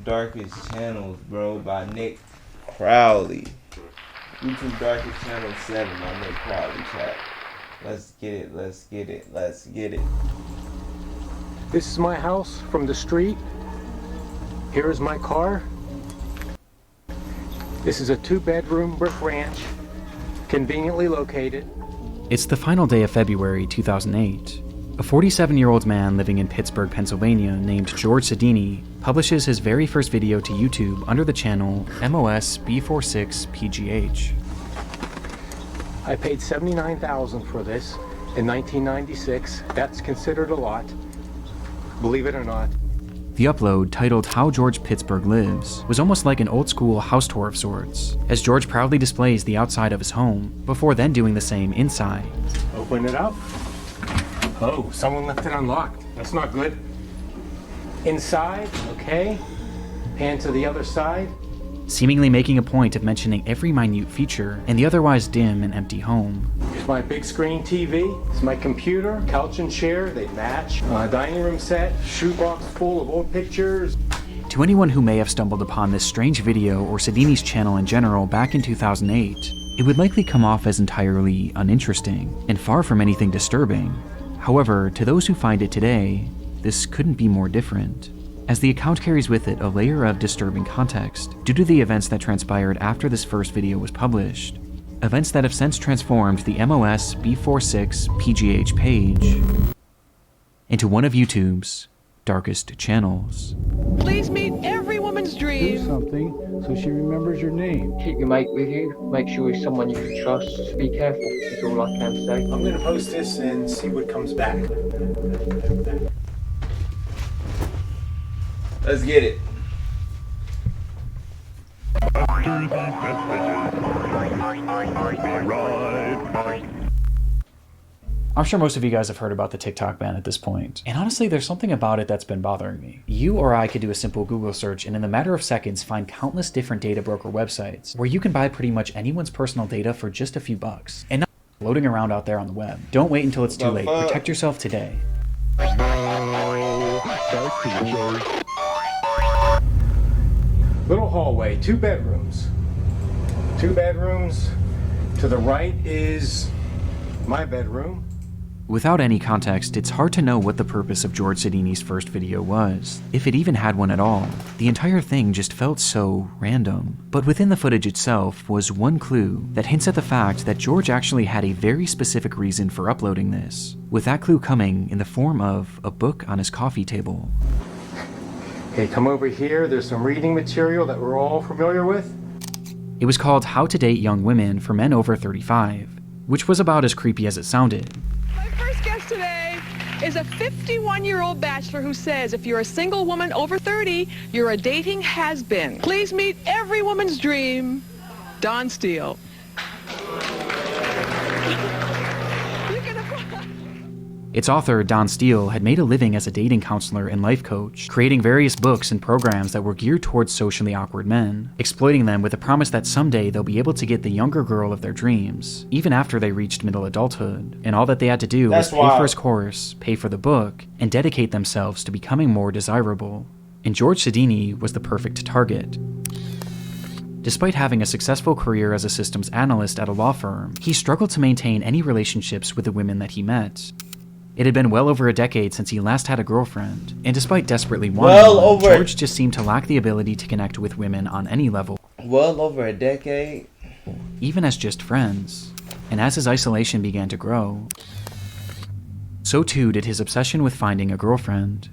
YouTube Darkest Channels, bro, by Nick Crowley. YouTube Darkest Channel 7 by Nick Crowley, chat. Let's get it, let's get it, let's get it. This is my house from the street. Here is my car. This is a 2-bedroom brick ranch, conveniently located. It's the final day of February 2008. A 47-year-old man living in Pittsburgh, Pennsylvania, named George Sedini, publishes his very first video to YouTube under the channel MOS B46PGH. I paid $79,000 for this in 1996. That's considered a lot, believe it or not. The upload, titled How George Pittsburgh Lives, was almost like an old-school house tour of sorts, as George proudly displays the outside of his home, before then doing the same inside. Open it up. Oh, someone left it unlocked. That's not good. Inside, okay. Pan to the other side. Seemingly making a point of mentioning every minute feature in the otherwise dim and empty home. Here's my big screen TV. It's my computer, couch and chair, they match. Dining room set, shoebox full of old pictures. To anyone who may have stumbled upon this strange video or Sedini's channel in general back in 2008, it would likely come off as entirely uninteresting and far from anything disturbing. However, to those who find it today, this couldn't be more different, as the account carries with it a layer of disturbing context due to the events that transpired after this first video was published, events that have since transformed the MOS B46PGH page into one of YouTube's darkest channels. Please meet every woman's dream. Do something so she remembers your name. Keep your mate with you. Make sure he's someone you can trust. Just be careful, is all I can say. I'm gonna post this and see what comes back. Let's get it. I'm sure most of you guys have heard about the TikTok ban at this point, and honestly there's something about it that's been bothering me. You or I could do a simple Google search and in a matter of seconds find countless different data broker websites where you can buy pretty much anyone's personal data for just a few bucks, and not floating around out there on the web. Don't wait until it's too late. Protect yourself today. Little hallway, 2 bedrooms. 2 bedrooms. To the right is my bedroom. Without any context, it's hard to know what the purpose of George Sedini's first video was, if it even had one at all. The entire thing just felt so random. But within the footage itself was one clue that hints at the fact that George actually had a very specific reason for uploading this, with that clue coming in the form of a book on his coffee table. Okay, come over here. There's some reading material that we're all familiar with. It was called How to Date Young Women for Men Over 35, which was about as creepy as it sounded. My first guest today is a 51-year-old bachelor who says if you're a single woman over 30, you're a dating has-been. Please meet every woman's dream, Don Steele. Its author, Don Steele, had made a living as a dating counselor and life coach, creating various books and programs that were geared towards socially awkward men, exploiting them with the promise that someday they'll be able to get the younger girl of their dreams, even after they reached middle adulthood, and all that they had to do was pay for his course, pay for the book, and dedicate themselves to becoming more desirable. And George Sedini was the perfect target. Despite having a successful career as a systems analyst at a law firm, he struggled to maintain any relationships with the women that he met. It had been well over a decade since he last had a girlfriend, and despite desperately wanting one, George just seemed to lack the ability to connect with women on any level. Well over a decade. Even as just friends. And as his isolation began to grow, so too did his obsession with finding a girlfriend.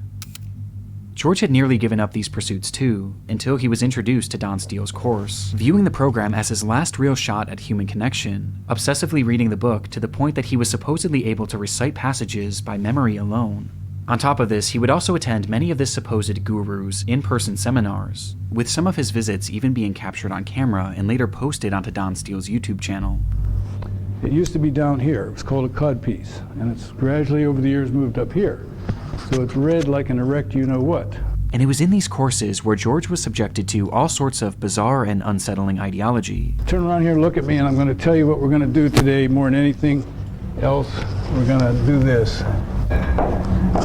George had nearly given up these pursuits too, until he was introduced to Don Steele's course, viewing the program as his last real shot at human connection, obsessively reading the book to the point that he was supposedly able to recite passages by memory alone. On top of this, he would also attend many of this supposed guru's in-person seminars, with some of his visits even being captured on camera and later posted onto Don Steele's YouTube channel. It used to be down here. It was called a codpiece, and it's gradually over the years moved up here. So it's read like an erect you-know-what. And it was in these courses where George was subjected to all sorts of bizarre and unsettling ideology. Turn around here and look at me, and I'm going to tell you what we're going to do today more than anything else. We're going to do this.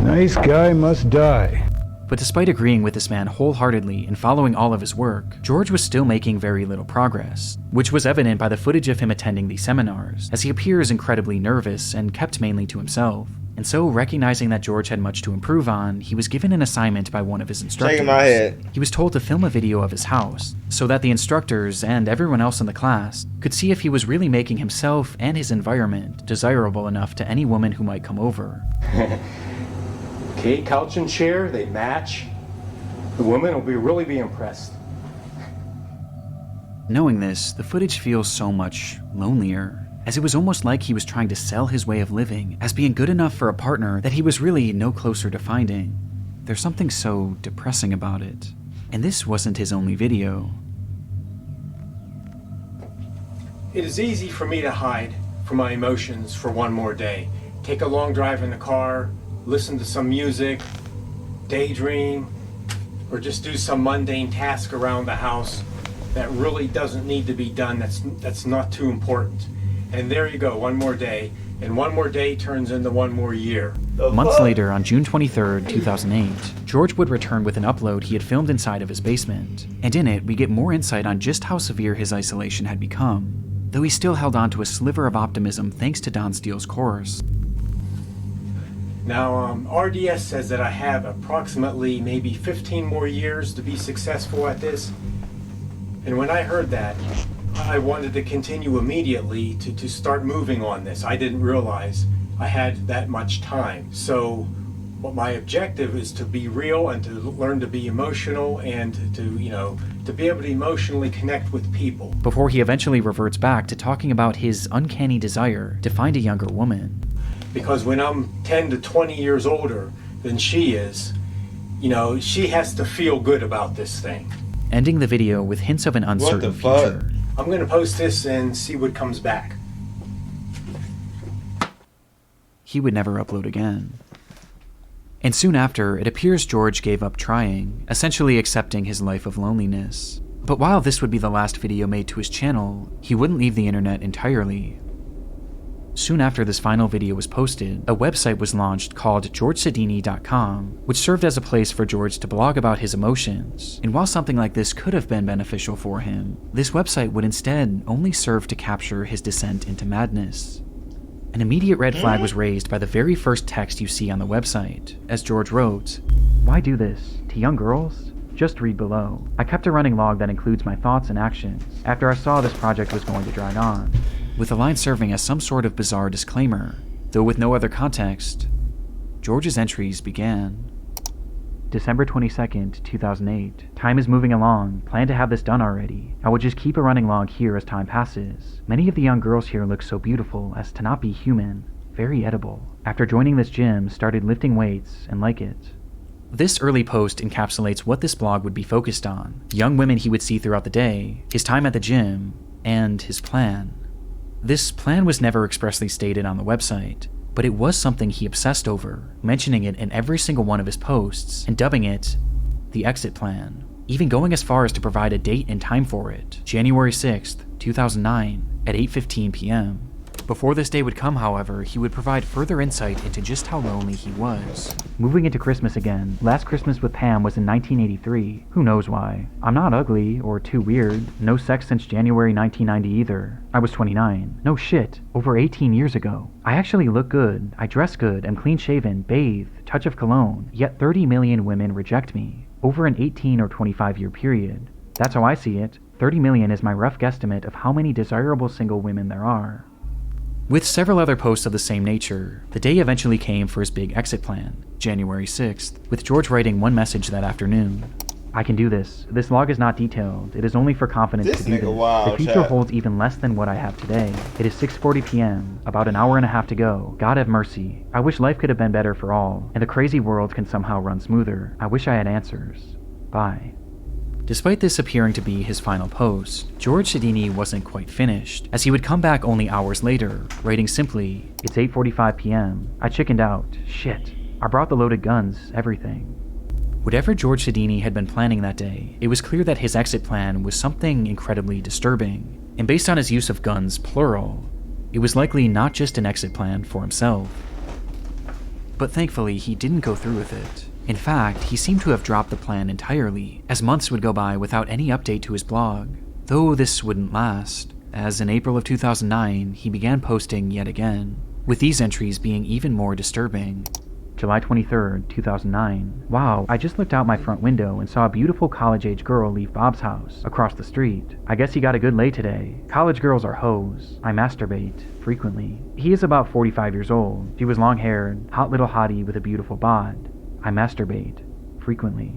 Nice guy must die. But despite agreeing with this man wholeheartedly and following all of his work, George was still making very little progress, which was evident by the footage of him attending these seminars, as he appears incredibly nervous and kept mainly to himself. And so, recognizing that George had much to improve on, he was given an assignment by one of his instructors. Shaking my head. He was told to film a video of his house, so that the instructors and everyone else in the class could see if he was really making himself and his environment desirable enough to any woman who might come over. Okay, couch and chair, they match. The woman will really be impressed. Knowing this, the footage feels so much lonelier, as it was almost like he was trying to sell his way of living as being good enough for a partner that he was really no closer to finding. There's something so depressing about it. And this wasn't his only video. It is easy for me to hide from my emotions for one more day. Take a long drive in the car, listen to some music, daydream, or just do some mundane task around the house that really doesn't need to be done, that's not too important. And there you go, one more day, and one more day turns into one more year. Months later, on June 23rd, 2008, George would return with an upload he had filmed inside of his basement, and in it we get more insight on just how severe his isolation had become, though he still held on to a sliver of optimism thanks to Don Steele's course. Now, RDS says that I have approximately maybe 15 more years to be successful at this. And when I heard that, I wanted to continue immediately to start moving on this. I didn't realize I had that much time. So what my objective is to be real and to learn to be emotional and to be able to emotionally connect with people. Before he eventually reverts back to talking about his uncanny desire to find a younger woman. Because when I'm 10 to 20 years older than she is, she has to feel good about this thing. Ending the video with hints of an uncertain future. I'm going to post this and see what comes back. He would never upload again. And soon after, it appears George gave up trying, essentially accepting his life of loneliness. But while this would be the last video made to his channel, he wouldn't leave the internet entirely. Soon after this final video was posted, a website was launched called GeorgeSedini.com, which served as a place for George to blog about his emotions. And while something like this could have been beneficial for him, this website would instead only serve to capture his descent into madness. An immediate red flag was raised by the very first text you see on the website, as George wrote, "Why do this? To young girls? Just read below. I kept a running log that includes my thoughts and actions after I saw this project was going to drag on," with the line serving as some sort of bizarre disclaimer, though with no other context. George's entries began. December 22nd, 2008. Time is moving along. Plan to have this done already. I will just keep a running log here as time passes. Many of the young girls here look so beautiful as to not be human. Very edible. After joining this gym, started lifting weights and like it. This early post encapsulates what this blog would be focused on, the young women he would see throughout the day, his time at the gym, and his plan. This plan was never expressly stated on the website, but it was something he obsessed over, mentioning it in every single one of his posts and dubbing it the exit plan, even going as far as to provide a date and time for it, January 6th, 2009 at 8:15 p.m. Before this day would come, however, he would provide further insight into just how lonely he was. Moving into Christmas again. Last Christmas with Pam was in 1983. Who knows why? I'm not ugly or too weird. No sex since January 1990 either. I was 29. No shit. Over 18 years ago. I actually look good. I dress good. I'm clean shaven. Bathe. Touch of cologne. Yet 30 million women reject me. Over an 18 or 25 year period. That's how I see it. 30 million is my rough guesstimate of how many desirable single women there are. With several other posts of the same nature, the day eventually came for his big exit plan, January 6th, with George writing one message that afternoon. I can do this. This log is not detailed. It is only for confidence to do this. The future holds even less than what I have today. It is 6:40 p.m., about an hour and a half to go. God have mercy. I wish life could have been better for all, and the crazy world can somehow run smoother. I wish I had answers. Bye. Despite this appearing to be his final post, George Sedini wasn't quite finished, as he would come back only hours later, writing simply, "It's 8:45 p.m. I chickened out. Shit. I brought the loaded guns, everything." Whatever George Sedini had been planning that day, it was clear that his exit plan was something incredibly disturbing, and based on his use of guns, plural, it was likely not just an exit plan for himself. But thankfully, he didn't go through with it. In fact, he seemed to have dropped the plan entirely, as months would go by without any update to his blog. Though this wouldn't last, as in April of 2009, he began posting yet again, with these entries being even more disturbing. July 23rd, 2009. Wow, I just looked out my front window and saw a beautiful college-age girl leave Bob's house, across the street. I guess he got a good lay today. College girls are hoes. I masturbate, frequently. He is about 45 years old. She was long-haired, hot little hottie with a beautiful bod. I masturbate, frequently.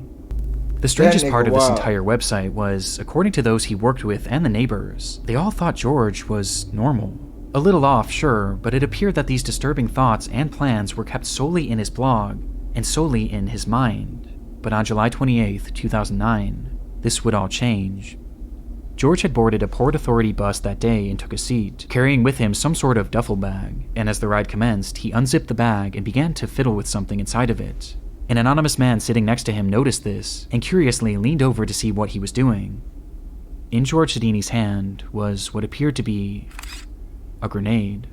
The strangest part of this entire website was, according to those he worked with and the neighbors, they all thought George was normal. A little off, sure, but it appeared that these disturbing thoughts and plans were kept solely in his blog, and solely in his mind. But on July 28th, 2009, this would all change. George had boarded a Port Authority bus that day and took a seat, carrying with him some sort of duffel bag, and as the ride commenced, he unzipped the bag and began to fiddle with something inside of it. An anonymous man sitting next to him noticed this, and curiously leaned over to see what he was doing. In George Sedini's hand was what appeared to be a grenade.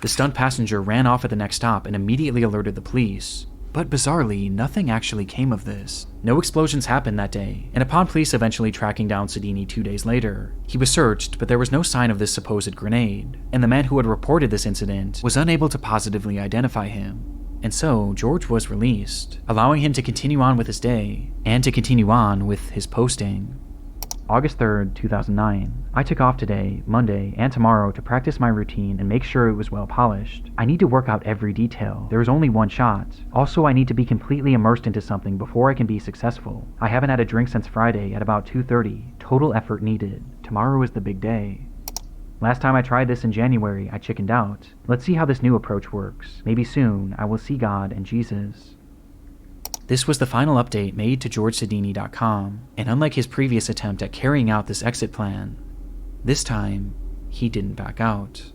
The stunned passenger ran off at the next stop and immediately alerted the police. But bizarrely, nothing actually came of this. No explosions happened that day, and upon police eventually tracking down Sedini 2 days later, he was searched, but there was no sign of this supposed grenade, and the man who had reported this incident was unable to positively identify him. And so, George was released, allowing him to continue on with his day, and to continue on with his posting. August 3rd, 2009. I took off today, Monday, and tomorrow to practice my routine and make sure it was well polished. I need to work out every detail. There is only one shot. Also, I need to be completely immersed into something before I can be successful. I haven't had a drink since Friday at about 2:30. Total effort needed. Tomorrow is the big day. Last time I tried this in January, I chickened out. Let's see how this new approach works. Maybe soon, I will see God and Jesus. This was the final update made to GeorgeSedini.com, and unlike his previous attempt at carrying out this exit plan, this time, he didn't back out.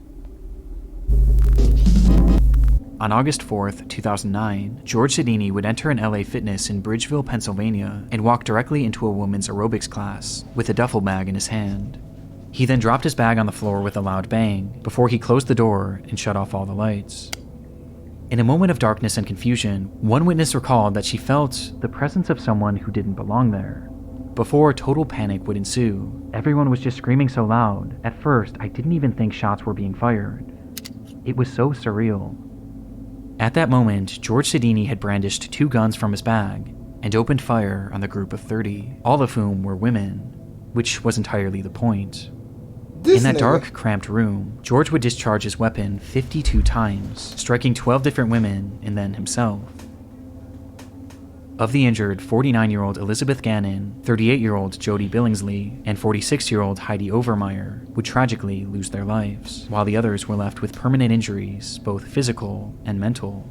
On August 4th, 2009, George Sedini would enter an LA Fitness in Bridgeville, Pennsylvania, and walk directly into a woman's aerobics class, with a duffel bag in his hand. He then dropped his bag on the floor with a loud bang, before he closed the door and shut off all the lights. In a moment of darkness and confusion, one witness recalled that she felt the presence of someone who didn't belong there. Before total panic would ensue, everyone was just screaming so loud. At first, I didn't even think shots were being fired. It was so surreal. At that moment, George Sedini had brandished 2 guns from his bag and opened fire on the group of 30, all of whom were women, which was entirely the point. In that dark, cramped room, George would discharge his weapon 52 times, striking 12 different women and then himself. Of the injured, 49-year-old Elizabeth Gannon, 38-year-old Jody Billingsley, and 46-year-old Heidi Overmeyer would tragically lose their lives, while the others were left with permanent injuries, both physical and mental.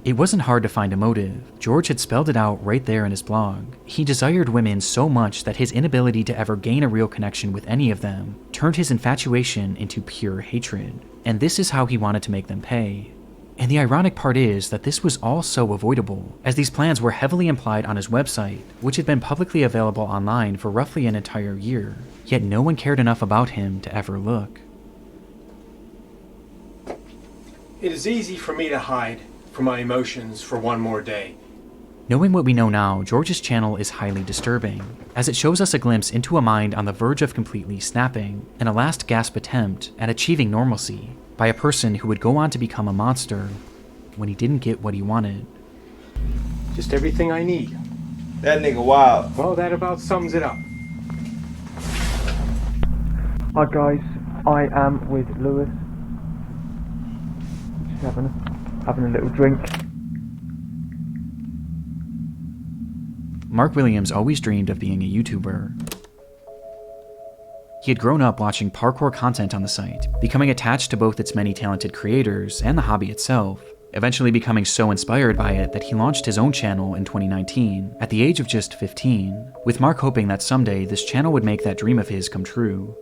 It wasn't hard to find a motive. George had spelled it out right there in his blog. He desired women so much that his inability to ever gain a real connection with any of them turned his infatuation into pure hatred. And this is how he wanted to make them pay. And the ironic part is that this was all so avoidable, as these plans were heavily implied on his website, which had been publicly available online for roughly an entire year. Yet no one cared enough about him to ever look. It is easy for me to hide from my emotions for one more day. Knowing what we know now, George's channel is highly disturbing, as it shows us a glimpse into a mind on the verge of completely snapping, and a last gasp attempt at achieving normalcy by a person who would go on to become a monster when he didn't get what he wanted. Just everything I need. That nigga wild. Well, that about sums it up. Hi guys, I am with Lewis. Just having a little drink. Mark Williams always dreamed of being a YouTuber. He had grown up watching parkour content on the site, becoming attached to both its many talented creators and the hobby itself, eventually becoming so inspired by it that he launched his own channel in 2019, at the age of just 15, with Mark hoping that someday this channel would make that dream of his come true.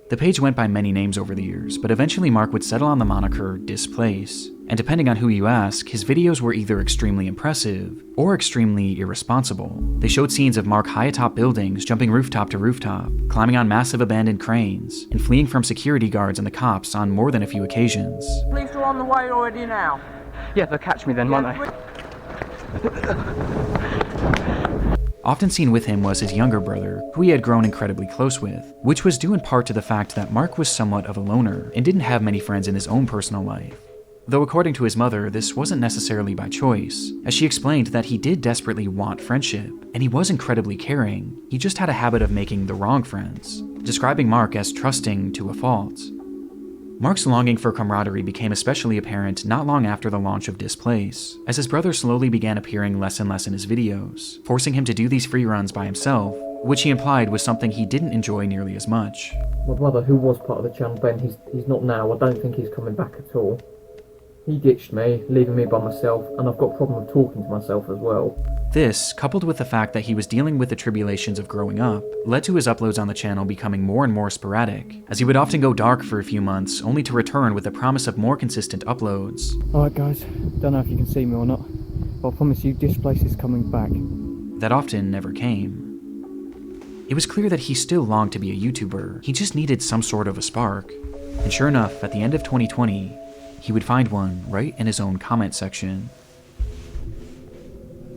The page went by many names over the years, but eventually Mark would settle on the moniker Displace, and depending on who you ask, his videos were either extremely impressive or extremely irresponsible. They showed scenes of Mark high atop buildings, jumping rooftop to rooftop, climbing on massive abandoned cranes, and fleeing from security guards and the cops on more than a few occasions. Police are on the way already now. Yeah, they'll catch me then, won't they? Often seen with him was his younger brother, who he had grown incredibly close with, which was due in part to the fact that Mark was somewhat of a loner and didn't have many friends in his own personal life. Though according to his mother, this wasn't necessarily by choice, as she explained that he did desperately want friendship, and he was incredibly caring, he just had a habit of making the wrong friends, describing Mark as trusting to a fault. Mark's longing for camaraderie became especially apparent not long after the launch of Displace, as his brother slowly began appearing less and less in his videos, forcing him to do these free runs by himself, which he implied was something he didn't enjoy nearly as much. My brother, who was part of the channel, Ben, he's not now. I don't think he's coming back at all. He ditched me, leaving me by myself, and I've got a problem with talking to myself as well. This, coupled with the fact that he was dealing with the tribulations of growing up, led to his uploads on the channel becoming more and more sporadic, as he would often go dark for a few months, only to return with the promise of more consistent uploads. Alright guys, don't know if you can see me or not, but I promise you Displace is coming back. That often never came. It was clear that he still longed to be a YouTuber, he just needed some sort of a spark. And sure enough, at the end of 2020, he would find one right in his own comment section.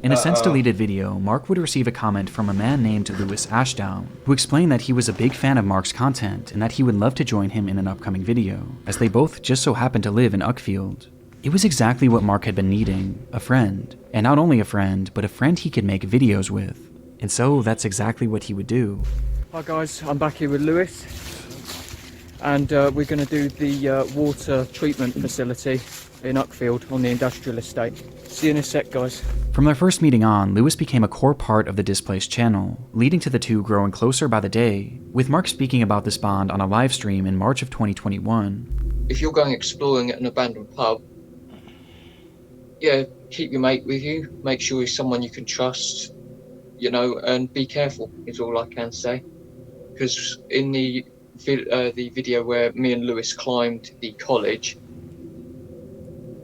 In a since-deleted video, Mark would receive a comment from a man named Lewis Ashdown, who explained that he was a big fan of Mark's content and that he would love to join him in an upcoming video, as they both just so happened to live in Uckfield. It was exactly what Mark had been needing, a friend. And not only a friend, but a friend he could make videos with. And so that's exactly what he would do. Hi guys, I'm back here with Lewis, and we're going to do the water treatment facility in Uckfield on the industrial estate. See you in a sec, guys. From their first meeting on, Lewis became a core part of the Displaced channel, leading to the two growing closer by the day, with Mark speaking about this bond on a live stream in March of 2021. If you're going exploring at an abandoned pub, yeah, keep your mate with you, make sure he's someone you can trust, you know, and be careful is all I can say. Because in the video where me and Lewis climbed the college,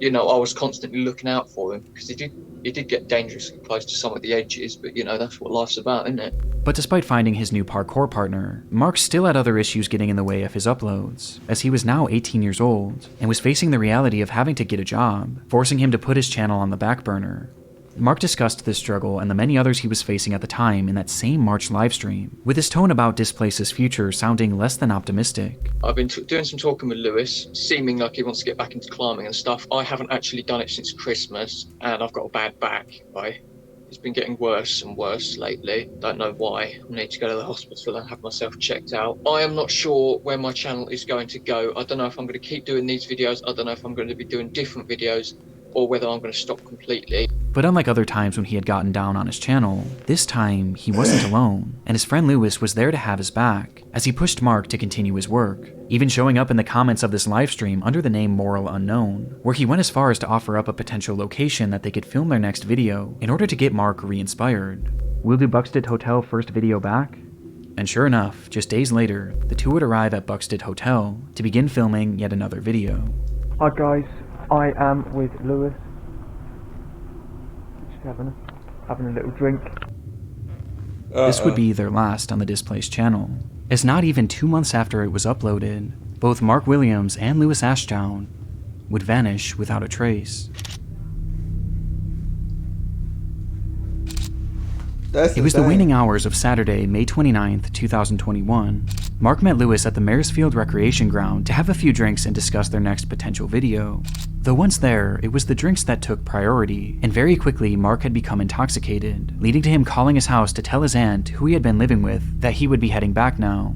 you know, I was constantly looking out for him, because he did get dangerously close to some of the edges, but you know, that's what life's about, isn't it? But despite finding his new parkour partner, Mark still had other issues getting in the way of his uploads, as he was now 18 years old, and was facing the reality of having to get a job, forcing him to put his channel on the back burner. Mark discussed this struggle and the many others he was facing at the time in that same March livestream, with his tone about Displace's future sounding less than optimistic. I've been doing some talking with Lewis, seeming like he wants to get back into climbing and stuff. I haven't actually done it since Christmas, and I've got a bad back. It's been getting worse and worse lately. Don't know why. I need to go to the hospital and have myself checked out. I am not sure where my channel is going to go. I don't know if I'm going to keep doing these videos. I don't know if I'm going to be doing different videos, or whether I'm going to stop completely. But unlike other times when he had gotten down on his channel, this time he wasn't alone, and his friend Lewis was there to have his back, as he pushed Mark to continue his work, even showing up in the comments of this livestream under the name Moral Unknown, where he went as far as to offer up a potential location that they could film their next video in order to get Mark re-inspired. Will do Buxted Hotel first video back? And sure enough, just days later, the two would arrive at Buxted Hotel to begin filming yet another video. Hi guys, I am with Lewis. Just having a little drink. This would be their last on the Displaced channel, as not even 2 months after it was uploaded, both Mark Williams and Lewis Ashdown would vanish without a trace. It was the waning hours of Saturday, May 29th, 2021. Mark met Lewis at the Maresfield Recreation Ground to have a few drinks and discuss their next potential video. Though once there, it was the drinks that took priority, and very quickly Mark had become intoxicated, leading to him calling his house to tell his aunt, who he had been living with, that he would be heading back now.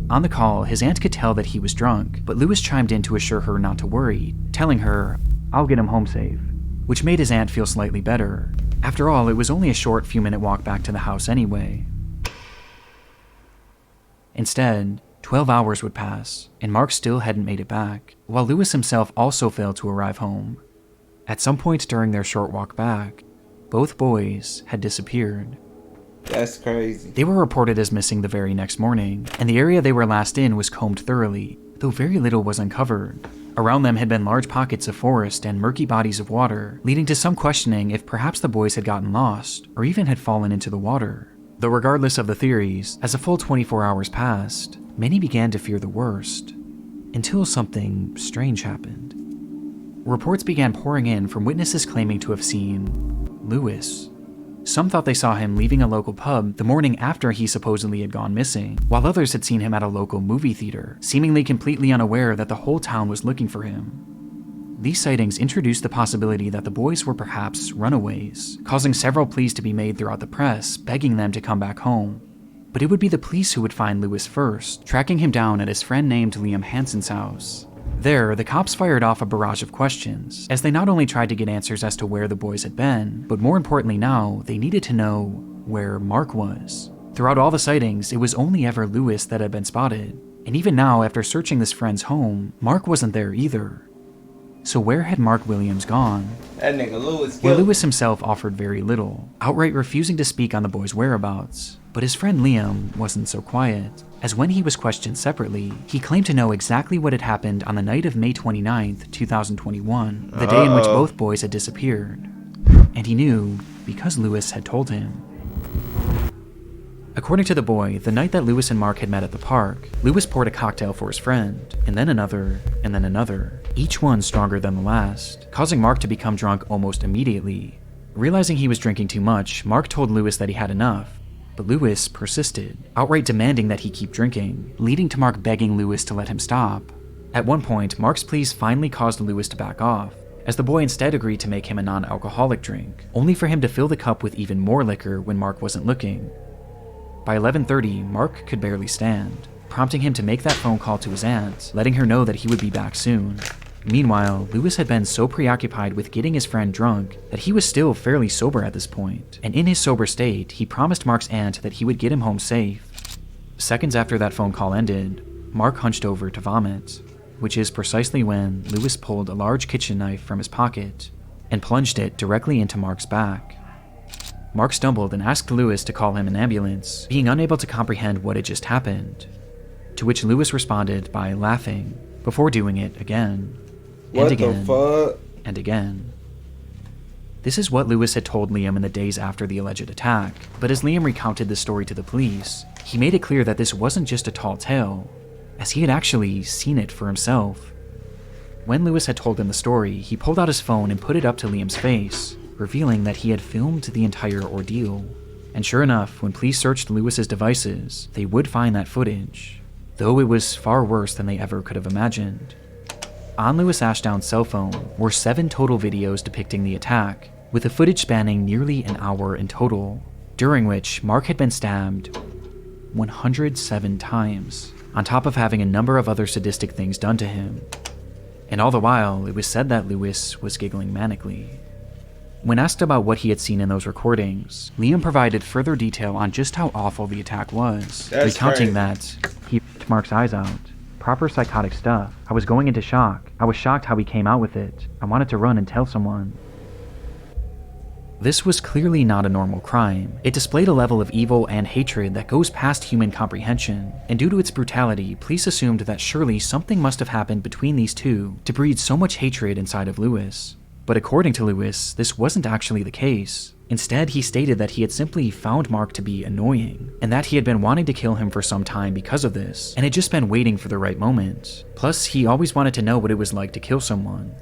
On the call, his aunt could tell that he was drunk, but Lewis chimed in to assure her not to worry, telling her, "I'll get him home safe," which made his aunt feel slightly better. After all, it was only a short few-minute walk back to the house anyway. Instead, 12 hours would pass, and Mark still hadn't made it back, while Lewis himself also failed to arrive home. At some point during their short walk back, both boys had disappeared. That's crazy. They were reported as missing the very next morning, and the area they were last in was combed thoroughly, though very little was uncovered. Around them had been large pockets of forest and murky bodies of water, leading to some questioning if perhaps the boys had gotten lost, or even had fallen into the water. Though regardless of the theories, as a full 24 hours passed, many began to fear the worst, until something strange happened. Reports began pouring in from witnesses claiming to have seen Lewis. Some thought they saw him leaving a local pub the morning after he supposedly had gone missing, while others had seen him at a local movie theater, seemingly completely unaware that the whole town was looking for him. These sightings introduced the possibility that the boys were perhaps runaways, causing several pleas to be made throughout the press, begging them to come back home. But it would be the police who would find Lewis first, tracking him down at his friend named Liam Hansen's house. There, the cops fired off a barrage of questions, as they not only tried to get answers as to where the boys had been, but more importantly now, they needed to know where Mark was. Throughout all the sightings, it was only ever Lewis that had been spotted, and even now, after searching this friend's home, Mark wasn't there either. So where had Mark Williams gone? That nigga Lewis. Well, Lewis himself offered very little, outright refusing to speak on the boys' whereabouts. But his friend Liam wasn't so quiet, as when he was questioned separately, he claimed to know exactly what had happened on the night of May 29th, 2021, the day in which both boys had disappeared. And he knew because Lewis had told him. According to the boy, the night that Lewis and Mark had met at the park, Lewis poured a cocktail for his friend, and then another, each one stronger than the last, causing Mark to become drunk almost immediately. Realizing he was drinking too much, Mark told Lewis that he had enough, but Lewis persisted, outright demanding that he keep drinking, leading to Mark begging Lewis to let him stop. At one point, Mark's pleas finally caused Lewis to back off, as the boy instead agreed to make him a non-alcoholic drink, only for him to fill the cup with even more liquor when Mark wasn't looking. By 11:30, Mark could barely stand, prompting him to make that phone call to his aunt, letting her know that he would be back soon. Meanwhile, Lewis had been so preoccupied with getting his friend drunk that he was still fairly sober at this point, and in his sober state, he promised Mark's aunt that he would get him home safe. Seconds after that phone call ended, Mark hunched over to vomit, which is precisely when Lewis pulled a large kitchen knife from his pocket and plunged it directly into Mark's back. Mark stumbled and asked Lewis to call him an ambulance, being unable to comprehend what had just happened, to which Lewis responded by laughing, before doing it again, and again, and again. This is what Lewis had told Liam in the days after the alleged attack, but as Liam recounted the story to the police, he made it clear that this wasn't just a tall tale, as he had actually seen it for himself. When Lewis had told him the story, he pulled out his phone and put it up to Liam's face, revealing that he had filmed the entire ordeal. And sure enough, when police searched Lewis's devices, they would find that footage, though it was far worse than they ever could have imagined. On Lewis Ashdown's cell phone were 7 total videos depicting the attack, with the footage spanning nearly an hour in total, during which Mark had been stabbed 107 times, on top of having a number of other sadistic things done to him. And all the while, it was said that Lewis was giggling manically. When asked about what he had seen in those recordings, Liam provided further detail on just how awful the attack was, recounting that he ripped Mark's eyes out. Proper psychotic stuff. I was going into shock. I was shocked how he came out with it. I wanted to run and tell someone. This was clearly not a normal crime. It displayed a level of evil and hatred that goes past human comprehension, and due to its brutality, police assumed that surely something must have happened between these two to breed so much hatred inside of Lewis. But according to Lewis, this wasn't actually the case. Instead, he stated that he had simply found Mark to be annoying, and that he had been wanting to kill him for some time because of this, and had just been waiting for the right moment. Plus, he always wanted to know what it was like to kill someone.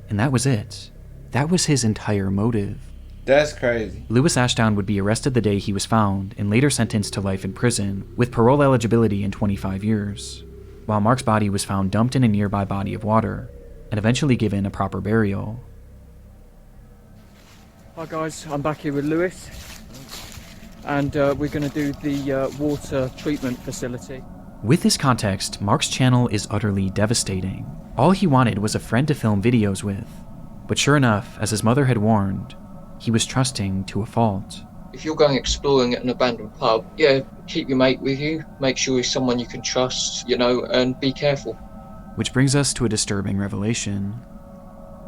And that was it. That was his entire motive. That's crazy. Lewis Ashdown would be arrested the day he was found, and later sentenced to life in prison, with parole eligibility in 25 years, while Mark's body was found dumped in a nearby body of water, and eventually given a proper burial. Hi guys, I'm back here with Lewis, and we're going to do the water treatment facility. With this context, Mark's channel is utterly devastating. All he wanted was a friend to film videos with, but sure enough, as his mother had warned, he was trusting to a fault. If you're going exploring at an abandoned pub, yeah, keep your mate with you, make sure he's someone you can trust, and be careful. Which brings us to a disturbing revelation.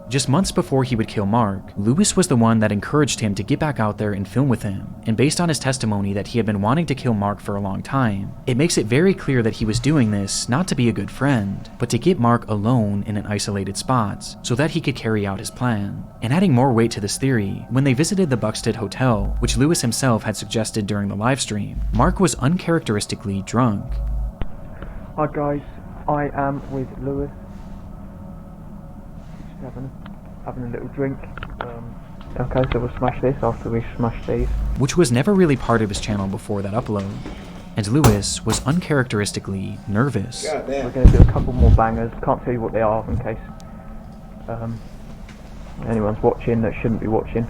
Just months before he would kill Mark, Lewis was the one that encouraged him to get back out there and film with him, and based on his testimony that he had been wanting to kill Mark for a long time, it makes it very clear that he was doing this not to be a good friend, but to get Mark alone in an isolated spot so that he could carry out his plan. And adding more weight to this theory, when they visited the Buxted Hotel, which Lewis himself had suggested during the livestream, Mark was uncharacteristically drunk. Hi guys, I am with Lewis. 7. having a little drink. Okay, so we'll smash this after we smash these. which was never really part of his channel before that upload. And Lewis was uncharacteristically nervous. God damn. We're going to do a couple more bangers. Can't tell you what they are in case anyone's watching that shouldn't be watching.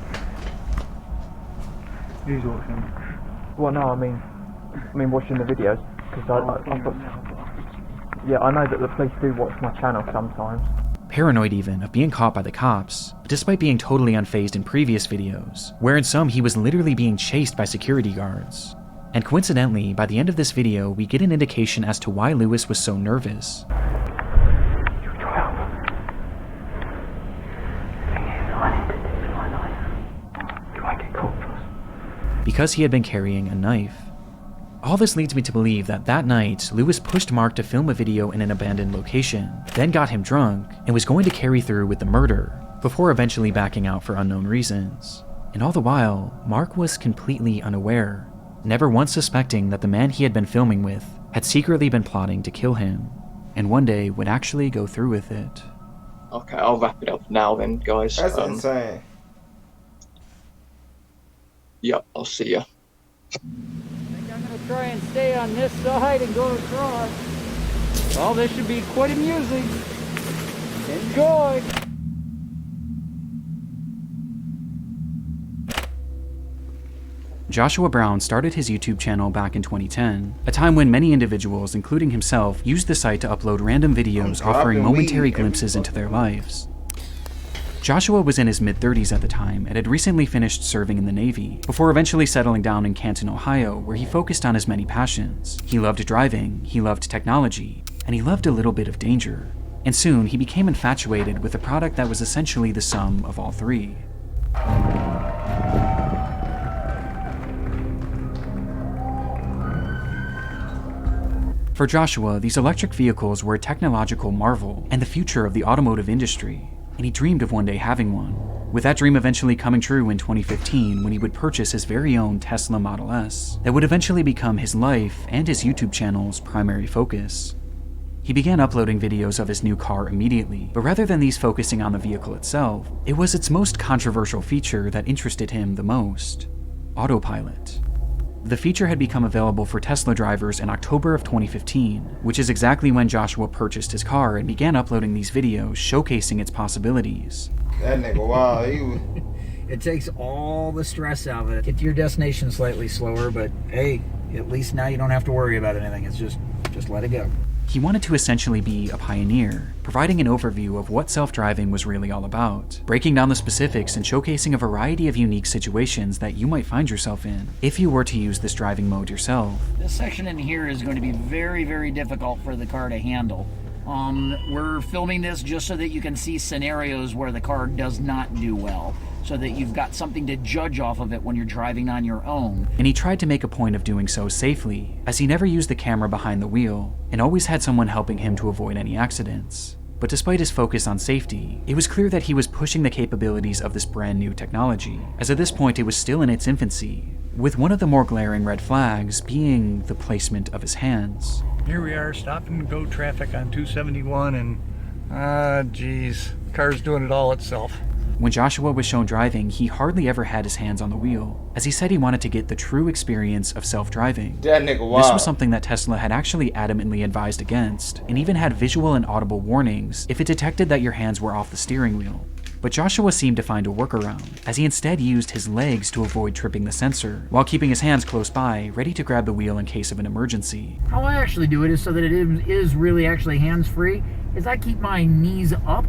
Who's watching? Well, no, I mean watching the videos, because I know that the police do watch my channel sometimes. Paranoid even of being caught by the cops, despite being totally unfazed in previous videos, where in some he was literally being chased by security guards. And coincidentally, by the end of this video, we get an indication as to why Lewis was so nervous. Because he had been carrying a knife. All this leads me to believe that that night, Lewis pushed Mark to film a video in an abandoned location, then got him drunk, and was going to carry through with the murder, before eventually backing out for unknown reasons. And all the while, Mark was completely unaware, never once suspecting that the man he had been filming with had secretly been plotting to kill him, and one day would actually go through with it. Okay, I'll wrap it up now then, guys. That's insane. Yep, I'll see ya. I'm gonna try and stay on this side and go across. Well, this should be quite amusing. Enjoy! Joshua Brown started his YouTube channel back in 2010, a time when many individuals, including himself, used the site to upload random videos offering momentary glimpses into their lives. Joshua was in his mid-30s at the time and had recently finished serving in the Navy, before eventually settling down in Canton, Ohio, where he focused on his many passions. He loved driving, he loved technology, and he loved a little bit of danger. And soon, he became infatuated with a product that was essentially the sum of all three. For Joshua, these electric vehicles were a technological marvel and the future of the automotive industry, and he dreamed of one day having one, with that dream eventually coming true in 2015 when he would purchase his very own Tesla Model S that would eventually become his life and his YouTube channel's primary focus. He began uploading videos of his new car immediately, but rather than these focusing on the vehicle itself, it was its most controversial feature that interested him the most: autopilot. The feature had become available for Tesla drivers in October of 2015, which is exactly when Joshua purchased his car and began uploading these videos showcasing its possibilities. That nigga, wow, he was... It takes all the stress out of it. Get to your destination slightly slower, but hey, at least now you don't have to worry about anything. It's just let it go. He wanted to essentially be a pioneer, providing an overview of what self-driving was really all about, breaking down the specifics and showcasing a variety of unique situations that you might find yourself in if you were to use this driving mode yourself. This section in here is going to be very, very difficult for the car to handle. We're filming this just so that you can see scenarios where the car does not do well, so that you've got something to judge off of it when you're driving on your own. And he tried to make a point of doing so safely, as he never used the camera behind the wheel, and always had someone helping him to avoid any accidents. But despite his focus on safety, it was clear that he was pushing the capabilities of this brand new technology, as at this point it was still in its infancy, with one of the more glaring red flags being the placement of his hands. Here we are, stop and go traffic on 271, and geez, car's doing it all itself. When Joshua was shown driving, he hardly ever had his hands on the wheel, as he said he wanted to get the true experience of self-driving. That nigga, wow. This was something that Tesla had actually adamantly advised against, and even had visual and audible warnings if it detected that your hands were off the steering wheel. But Joshua seemed to find a workaround, as he instead used his legs to avoid tripping the sensor, while keeping his hands close by, ready to grab the wheel in case of an emergency. How I actually do it is so that it is really actually hands-free, is I keep my knees up,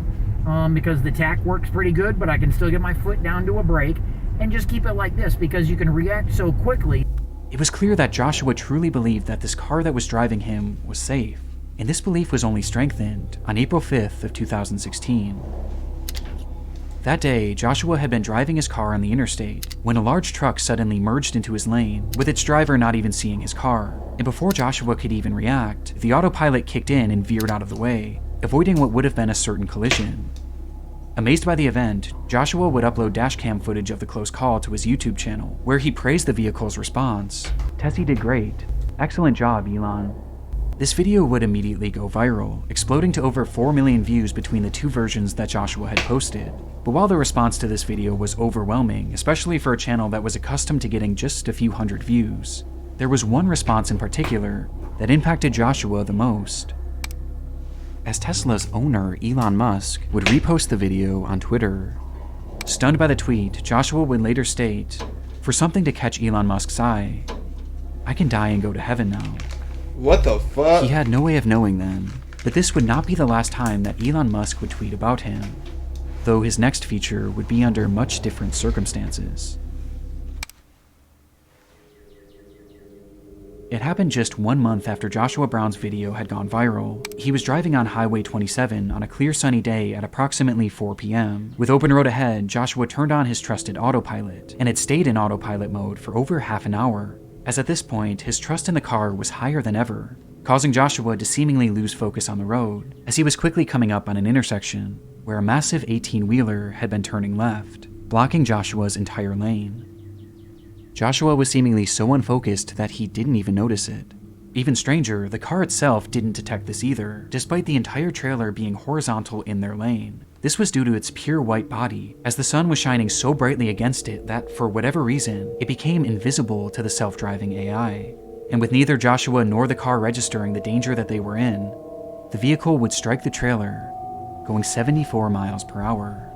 because the tack works pretty good, but I can still get my foot down to a brake, and just keep it like this, because you can react so quickly. It was clear that Joshua truly believed that this car that was driving him was safe, and this belief was only strengthened on April 5th of 2016. That day, Joshua had been driving his car on the interstate when a large truck suddenly merged into his lane, with its driver not even seeing his car. And before Joshua could even react, the autopilot kicked in and veered out of the way, avoiding what would have been a certain collision. Amazed by the event, Joshua would upload dashcam footage of the close call to his YouTube channel, where he praised the vehicle's response. "Tessie did great. Excellent job, Elon." This video would immediately go viral, exploding to over 4 million views between the two versions that Joshua had posted. But while the response to this video was overwhelming, especially for a channel that was accustomed to getting just a few hundred views, there was one response in particular that impacted Joshua the most. As Tesla's owner, Elon Musk, would repost the video on Twitter. Stunned by the tweet, Joshua would later state, "For something to catch Elon Musk's eye, I can die and go to heaven now." What the fuck? He had no way of knowing then, but this would not be the last time that Elon Musk would tweet about him, though his next feature would be under much different circumstances. It happened just 1 month after Joshua Brown's video had gone viral. He was driving on Highway 27 on a clear sunny day at approximately 4 p.m. With open road ahead, Joshua turned on his trusted autopilot, and it stayed in autopilot mode for over half an hour, as at this point, his trust in the car was higher than ever, causing Joshua to seemingly lose focus on the road, as he was quickly coming up on an intersection where a massive 18-wheeler had been turning left, blocking Joshua's entire lane. Joshua was seemingly so unfocused that he didn't even notice it. Even stranger, the car itself didn't detect this either, despite the entire trailer being horizontal in their lane. This was due to its pure white body, as the sun was shining so brightly against it that, for whatever reason, it became invisible to the self-driving AI. And with neither Joshua nor the car registering the danger that they were in, the vehicle would strike the trailer, going 74 miles per hour.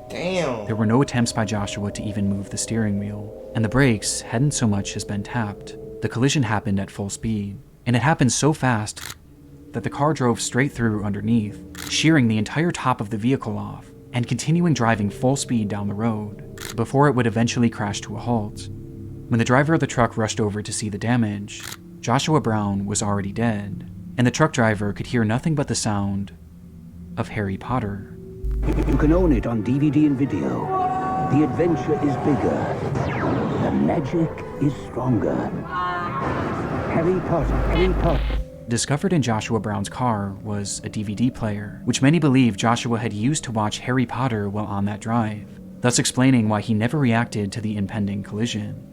Damn. There were no attempts by Joshua to even move the steering wheel, and the brakes hadn't so much as been tapped. The collision happened at full speed, and it happened so fast that the car drove straight through underneath, shearing the entire top of the vehicle off, and continuing driving full speed down the road, before it would eventually crash to a halt. When the driver of the truck rushed over to see the damage, Joshua Brown was already dead, and the truck driver could hear nothing but the sound of Harry Potter. You can own it on DVD and video. The adventure is bigger. The magic is stronger. Harry Potter, Harry Potter. Discovered in Joshua Brown's car was a DVD player, which many believe Joshua had used to watch Harry Potter while on that drive, thus explaining why he never reacted to the impending collision.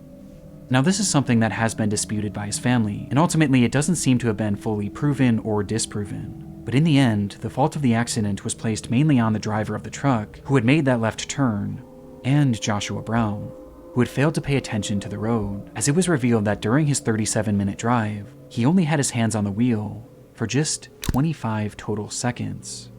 Now, this is something that has been disputed by his family, and ultimately it doesn't seem to have been fully proven or disproven. But in the end, the fault of the accident was placed mainly on the driver of the truck, who had made that left turn, and Joshua Brown, who had failed to pay attention to the road, as it was revealed that during his 37-minute drive, he only had his hands on the wheel for just 25 total seconds.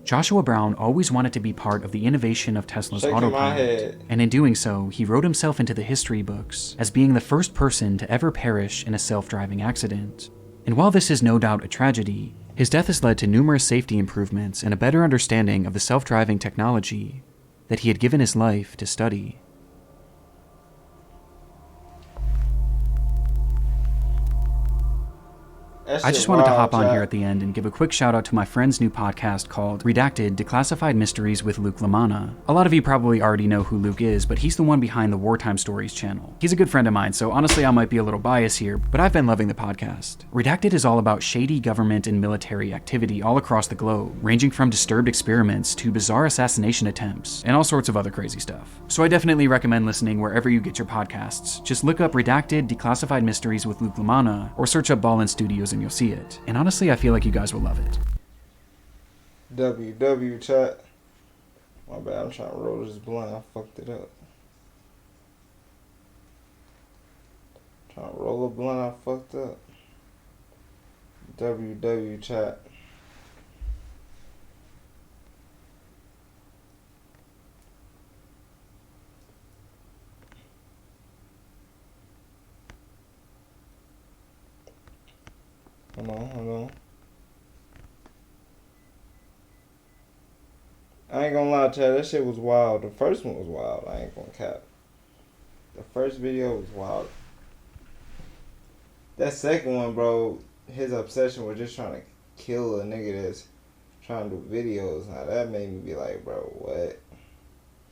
Joshua Brown always wanted to be part of the innovation of Tesla's autopilot, and in doing so, he wrote himself into the history books as being the first person to ever perish in a self-driving accident. And while this is no doubt a tragedy, his death has led to numerous safety improvements and a better understanding of the self-driving technology that he had given his life to study. I just wanted to hop on here at the end and give a quick shout out to my friend's new podcast called Redacted: Declassified Mysteries with Luke Lamanna. A lot of you probably already know who Luke is, but he's the one behind the Wartime Stories channel. He's a good friend of mine, so honestly I might be a little biased here, but I've been loving the podcast. Redacted is all about shady government and military activity all across the globe, ranging from disturbed experiments to bizarre assassination attempts, and all sorts of other crazy stuff. So I definitely recommend listening wherever you get your podcasts. Just look up Redacted: Declassified Mysteries with Luke Lamanna, or search up Ballin Studios and you'll see it. And honestly, I feel like you guys will love it. WW chat. My bad, I'm trying to roll this blunt. I fucked it up. Trying to roll a blunt, I fucked up. WW chat. Hold on. I ain't gonna lie, Chad, that shit was wild. The first one was wild. I ain't gonna cap. The first video was wild. That second one, bro, his obsession was just trying to kill a nigga that's trying to do videos. Now that made me be like, bro, what?